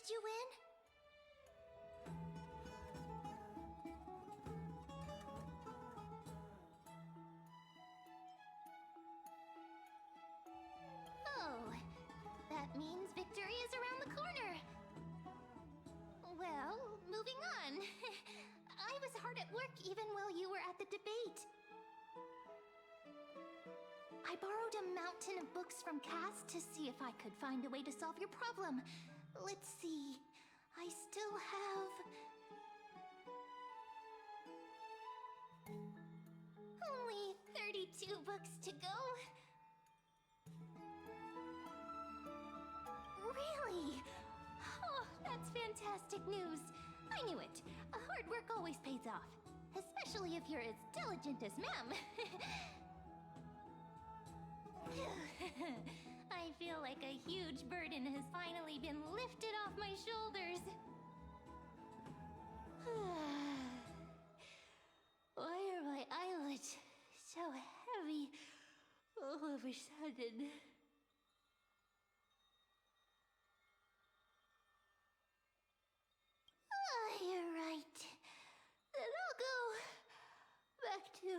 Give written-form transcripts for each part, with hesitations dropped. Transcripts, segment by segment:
Did you win? Oh, that means victory is around the corner. Well, moving on. I was hard at work even while you were at the debate. I borrowed a mountain of books from Cass to see if I could find a way to solve your problem. Let's see. I still have... only 32 books to go. Really? Oh, that's fantastic news. I knew it. Hard work always pays off. Especially if you're as diligent as Ma'am. I feel like a huge burden has finally been lifted off my shoulders. Why are my eyelids so heavy all of a sudden? You're right. Then I'll go back to...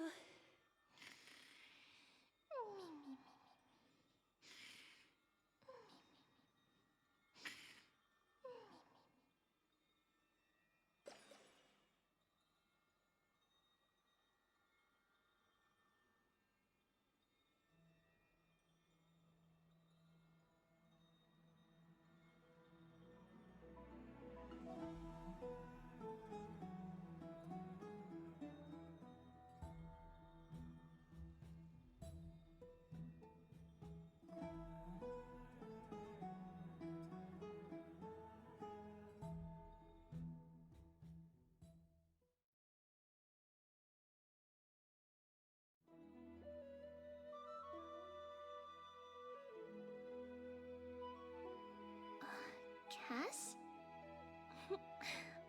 Cass?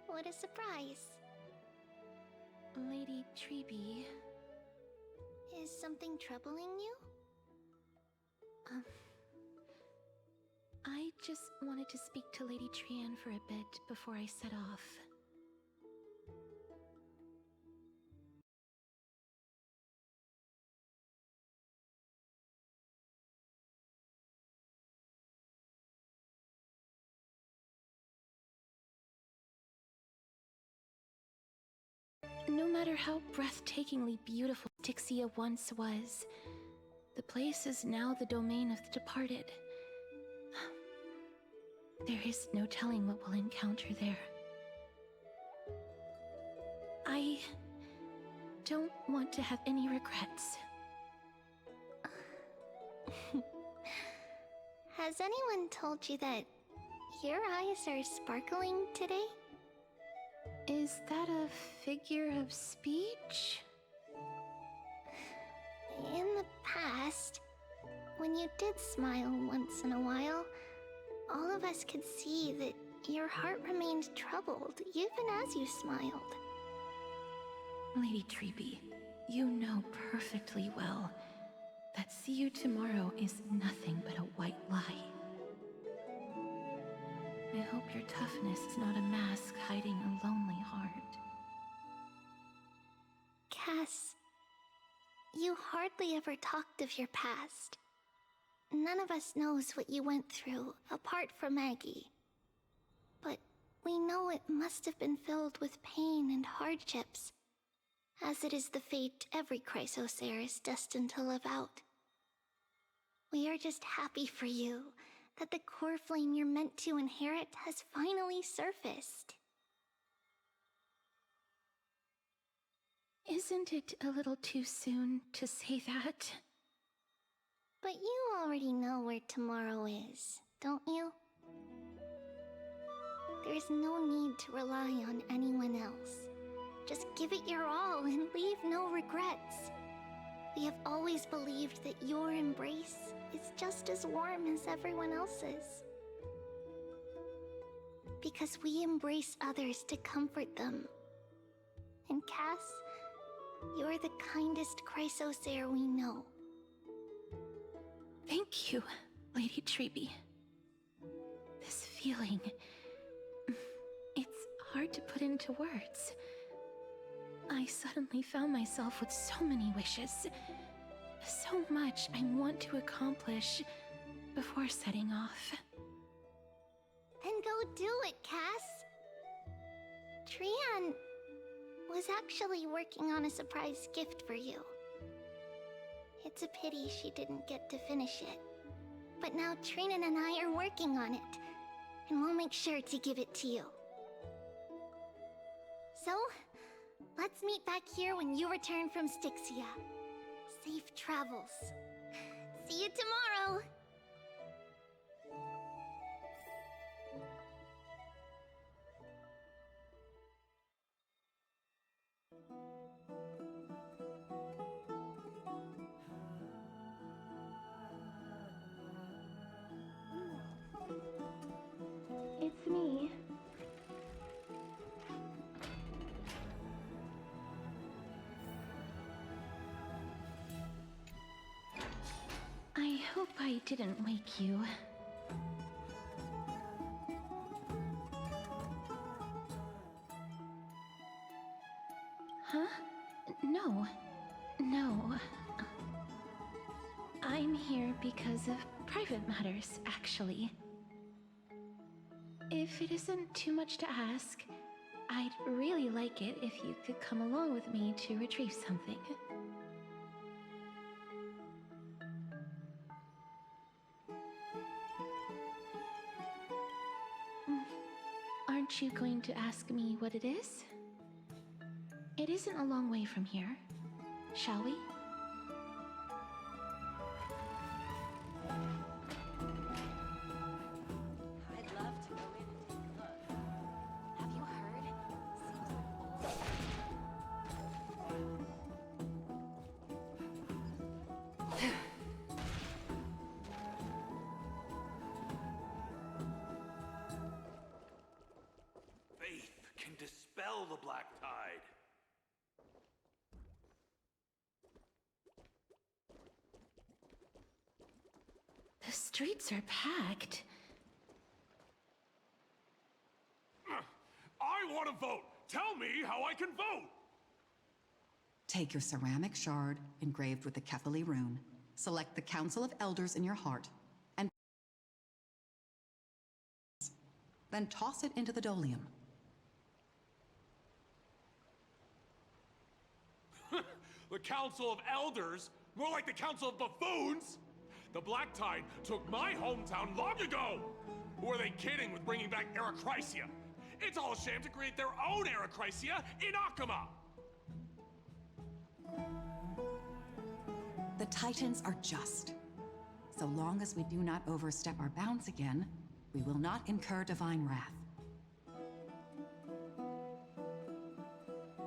What a surprise. Lady Treeby. Is something troubling you? I just wanted to speak to Lady Trian for a bit before I set off. No matter how breathtakingly beautiful Tixia once was, the place is now the domain of the departed. There is no telling what we'll encounter there. I don't want to have any regrets. Has anyone told you that your eyes are sparkling today? Is that a figure of speech? In the past, when you did smile once in a while, all of us could see that your heart remained troubled even as you smiled. Lady Treeby, you know perfectly well that see you tomorrow is nothing but a white lie. I hope your toughness is not a mask hiding a lonely heart. Cass, you hardly ever talked of your past. None of us knows what you went through, apart from Maggie. But we know it must have been filled with pain and hardships, as it is the fate every Chrysosaur is destined to live out. We are just happy for you that the core flame you're meant to inherit has finally surfaced. Isn't it a little too soon to say that? But you already know where tomorrow is, don't you? There's no need to rely on anyone else. Just give it your all and leave no regrets. We have always believed that your embrace is just as warm as everyone else's. Because we embrace others to comfort them. And Cass, you're the kindest Chrysosaur we know. Thank you, Lady Treeby. This feeling hard to put into words. I suddenly found myself with so many wishes. So much I want to accomplish before setting off. Then go do it, Cass. Trian was actually working on a surprise gift for you. It's a pity she didn't get to finish it. But now Trinan and I are working on it, and we'll make sure to give it to you. So, let's meet back here when you return from Styxia. Safe travels. See you tomorrow! It's me. I hope I didn't wake you. Huh? No. No. I'm here because of private matters, actually. If it isn't too much to ask, I'd really like it if you could come along with me to retrieve something. Aren't you going to ask me what it is? It isn't a long way from here. Shall we? I'd love to go in and take a look. Have you heard? Faith can dispel the black tide. The streets are packed. I want to vote! Tell me how I can vote! Take your ceramic shard engraved with the Kefali rune, select the Council of Elders in your heart, and then toss it into the dolium. The Council of Elders? More like the Council of Buffoons! The Black Tide took my hometown long ago! Who are they kidding with bringing back Erechrysia? It's all a sham to create their own Erechrysia in Akama! The Titans are just. So long as we do not overstep our bounds again, we will not incur divine wrath.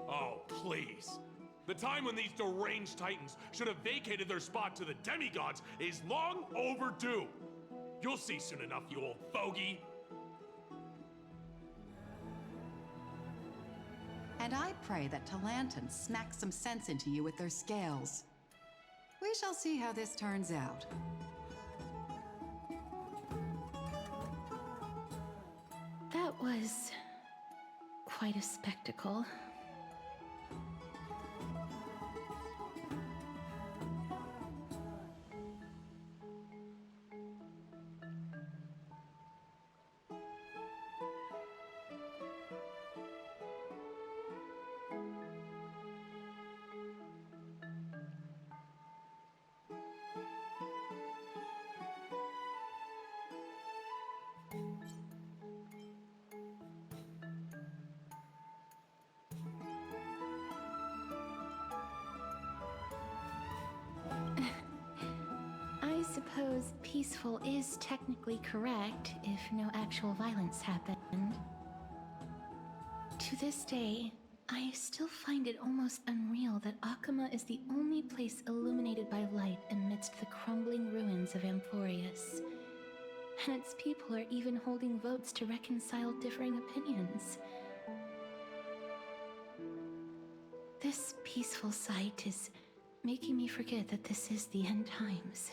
Oh, please. The time when these deranged Titans should have vacated their spot to the demigods is long overdue. You'll see soon enough, you old fogey. And I pray that Talanton smacks some sense into you with their scales. We shall see how this turns out. That was quite a spectacle. I suppose peaceful is technically correct if no actual violence happened. To this day, I still find it almost unreal that Akama is the only place illuminated by light amidst the crumbling ruins of Amphoreus. And its people are even holding votes to reconcile differing opinions. This peaceful sight is making me forget that this is the end times.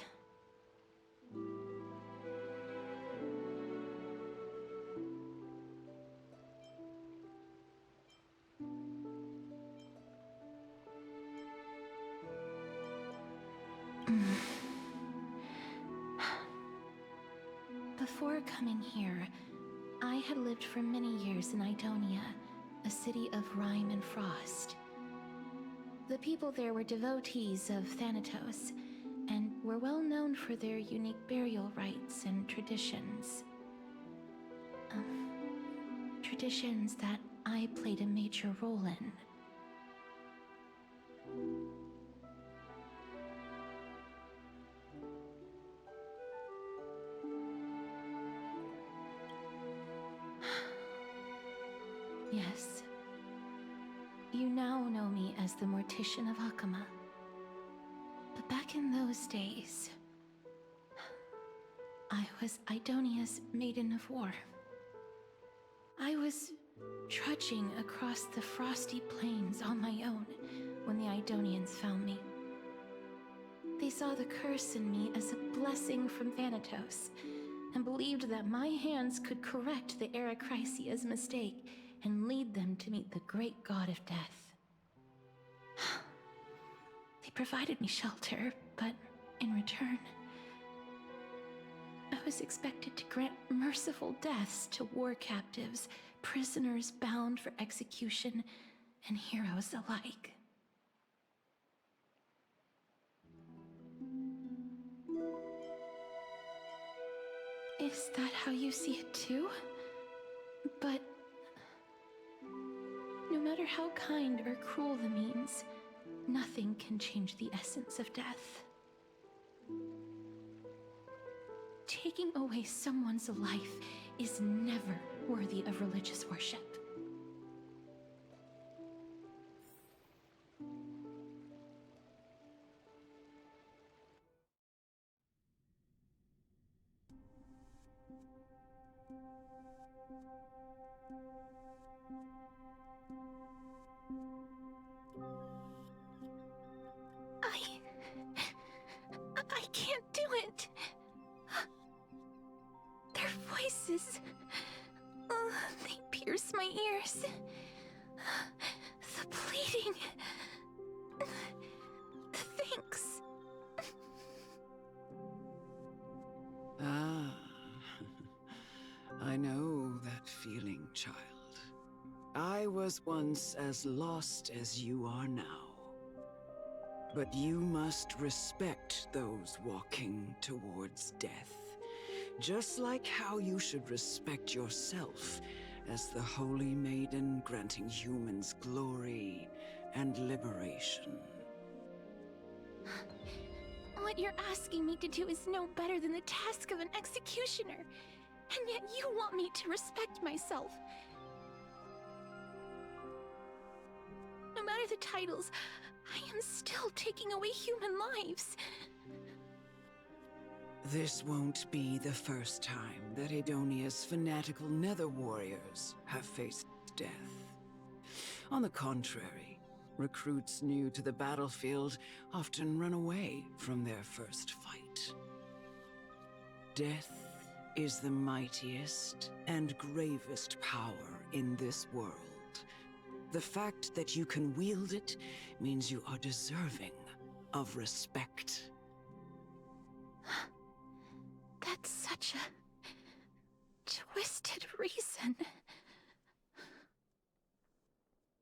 Before coming here, I had lived for many years in Idonia, a city of rime and frost. The people there were devotees of Thanatos, and were well known for their unique burial rites and traditions. Traditions that I played a major role in. Yes. You now know me as the Mortician of Hakama. But back in those days, I was Idonia's Maiden of War. I was trudging across the frosty plains on my own when the Idonians found me. They saw the curse in me as a blessing from Thanatos, and believed that my hands could correct the Erecrisia's mistake and lead them to meet the great god of death. They provided me shelter, but in return, I was expected to grant merciful deaths to war captives, prisoners bound for execution, and heroes alike. Is that how you see it too? But no matter how kind or cruel the means, nothing can change the essence of death. Taking away someone's life is never worthy of religious worship. I can't do it. Their voices, they pierce my ears. The pleading, the thanks. Ah, I know that feeling, child. I was once as lost as you are now. But you must respect those walking towards death. Just like how you should respect yourself as the Holy Maiden granting humans glory and liberation. What you're asking me to do is no better than the task of an executioner. And yet you want me to respect myself. No matter the titles, I am still taking away human lives. This won't be the first time that Adonia's fanatical nether warriors have faced death. On the contrary, recruits new to the battlefield often run away from their first fight. Death is the mightiest and gravest power in this world. The fact that you can wield it means you are deserving of respect. That's such a twisted reason.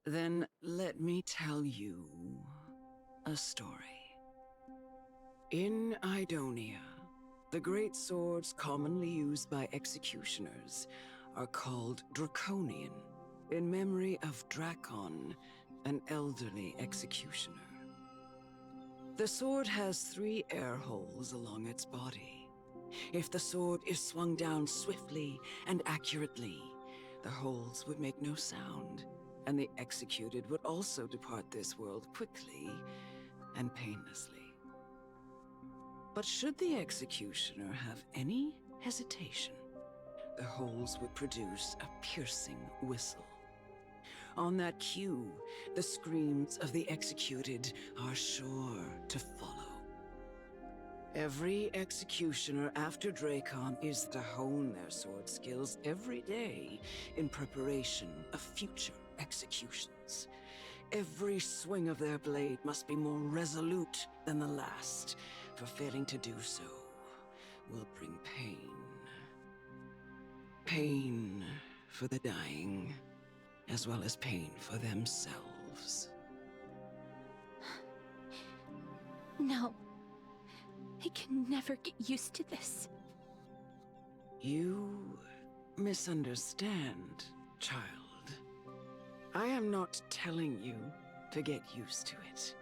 Then let me tell you a story. In Idonia, the great swords commonly used by executioners are called Draconian, in memory of Drakon, an elderly executioner. The sword has 3 air holes along its body. If the sword is swung down swiftly and accurately, the holes would make no sound, and the executed would also depart this world quickly and painlessly. But should the executioner have any hesitation, the holes would produce a piercing whistle. On that cue, the screams of the executed are sure to follow. Every executioner after Drakon is to hone their sword skills every day in preparation of future executions. Every swing of their blade must be more resolute than the last, for failing to do so will bring pain Pain for the dying, as well as pain for themselves. No. I can never get used to this. You misunderstand, child. I am not telling you to get used to it.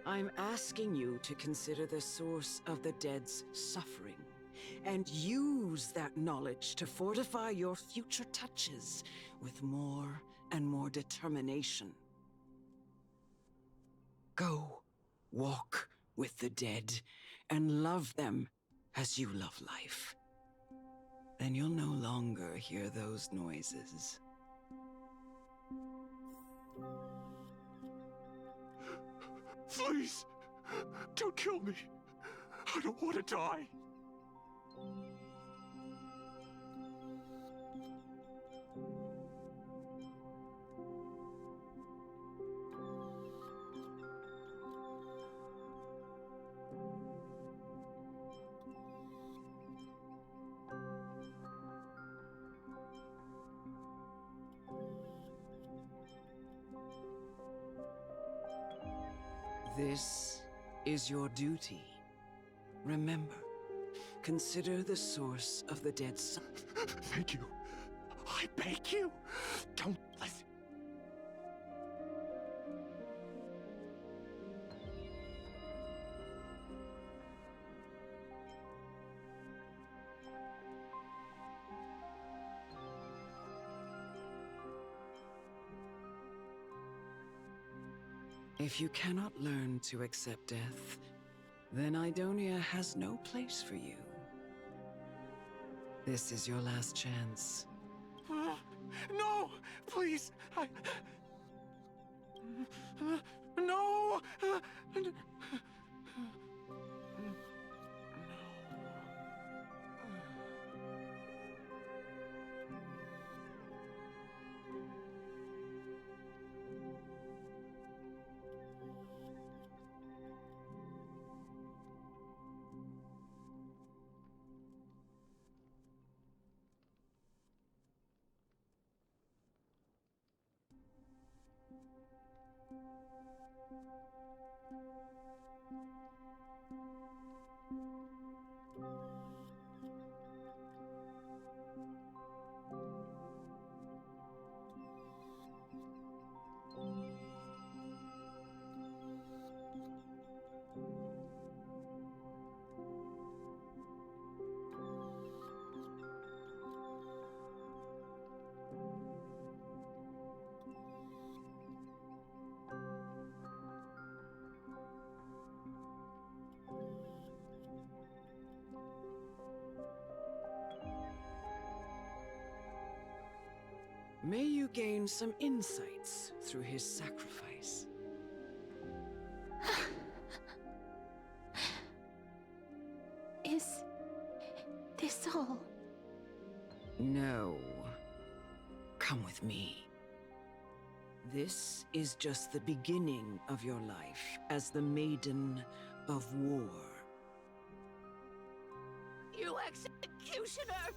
I'm asking you to consider the source of the dead's suffering, and use that knowledge to fortify your future touches with more and more determination. Go, walk with the dead, and love them as you love life. Then you'll no longer hear those noises. Please, don't kill me. I don't want to die. This is your duty. Remember, consider the source of the dead son. Thank you. I beg you. Don't listen. If you cannot learn to accept death, then Idonia has no place for you. This is your last chance. No, please. No. May you gain some insights through his sacrifice. Is this all? No. Come with me. This is just the beginning of your life as the Maiden of War. You executioner!